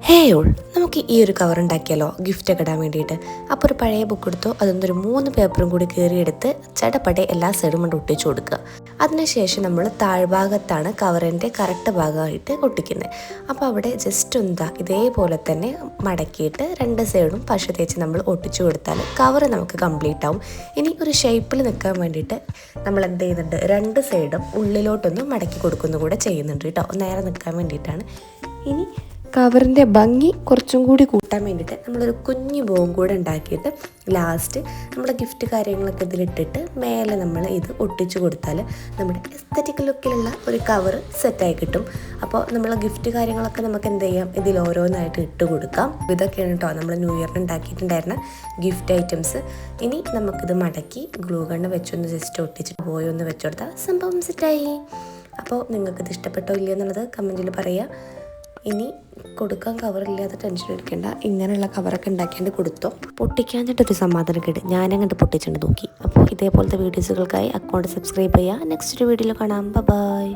ഹേ all, നമുക്ക് ഈ ഒരു കവർ ഉണ്ടാക്കിയാലോ ഗിഫ്റ്റൊക്കെ ഇടാൻ വേണ്ടിയിട്ട്. അപ്പോൾ ഒരു പഴയ ബുക്ക് എടുത്തു, അതൊന്നൊരു 3 പേപ്പറും കൂടി കീറിയെടുത്ത് ചടപടെ എല്ലാ സൈഡും കൊണ്ട് ഒട്ടിച്ചു കൊടുക്കുക. അതിനുശേഷം നമ്മൾ താഴ്ഭാഗത്താണ് കവറിൻ്റെ കറക്റ്റ് ഭാഗമായിട്ട് ഒട്ടിക്കുന്നത്. അപ്പോൾ അവിടെ ജസ്റ്റ് എന്താ ഇതേപോലെ തന്നെ മടക്കിയിട്ട് 2 സൈഡും പശ തേച്ച് നമ്മൾ ഒട്ടിച്ചു കൊടുത്താൽ കവർ നമുക്ക് കംപ്ലീറ്റ് ആവും. ഇനി ഒരു ഷേപ്പിൽ നിൽക്കാൻ വേണ്ടിയിട്ട് നമ്മൾ എന്ത് ചെയ്യുന്നുണ്ട്, 2 സൈഡും ഉള്ളിലോട്ടൊന്ന് മടക്കി കൊടുക്കുന്നു കൂടെ ചെയ്യുന്നുണ്ട് കേട്ടോ, നേരെ നിൽക്കാൻ വേണ്ടിയിട്ടാണ്. ഇനി കവറിൻ്റെ ഭംഗി കുറച്ചും കൂടി കൂട്ടാൻ വേണ്ടിയിട്ട് നമ്മളൊരു കുഞ്ഞു ബോവും കൂടെ ഉണ്ടാക്കിയിട്ട് ലാസ്റ്റ് നമ്മുടെ ഗിഫ്റ്റ് കാര്യങ്ങളൊക്കെ ഇതിലിട്ടിട്ട് മേലെ നമ്മൾ ഇത് ഒട്ടിച്ചു കൊടുത്താൽ നമ്മുടെ എസ്തറ്റിക് ലുക്കിലുള്ള ഒരു കവർ സെറ്റായി കിട്ടും. അപ്പോൾ നമ്മൾ ഗിഫ്റ്റ് കാര്യങ്ങളൊക്കെ നമുക്ക് എന്ത് ചെയ്യാം, ഇതിൽ ഓരോന്നായിട്ട് ഇട്ട് കൊടുക്കാം. ഇതൊക്കെയാണ് കേട്ടോ നമ്മൾ ന്യൂ ഇയറിന് ഉണ്ടാക്കിയിട്ടുണ്ടായിരുന്ന ഗിഫ്റ്റ് ഐറ്റംസ്. ഇനി നമുക്കിത് മടക്കി ഗ്ലൂ ഗണ്ണ് വെച്ചൊന്ന് ജസ്റ്റ് ഒട്ടിച്ചിട്ട് ബോയ് ഒന്ന് വെച്ചു കൊടുത്താൽ സംഭവം സെറ്റായി. അപ്പോൾ നിങ്ങൾക്കിത് ഇഷ്ടപ്പെട്ടോ ഇല്ലയോ എന്നുള്ളത് കമൻറ്റിൽ പറയുക. ഇനി കൊടുക്കാൻ കവറില്ലാതെ ടെൻഷൻ എടുക്കേണ്ട, ഇങ്ങനെയുള്ള കവറൊക്കെ ഉണ്ടാക്കിയാണ്ട് കൊടുത്തോ. പൊട്ടിക്കാഞ്ഞിട്ടൊരു സമാധാനം കേട്ട് ഞാനങ്ങോട്ട് പൊട്ടിച്ചുകൊണ്ട് നോക്കി. അപ്പോൾ ഇതേപോലത്തെ വീഡിയോസുകൾക്കായി അക്കൗണ്ട് സബ്സ്ക്രൈബ് ചെയ്യുക. നെക്സ്റ്റ് വീഡിയോയിൽ കാണാം. ബൈ.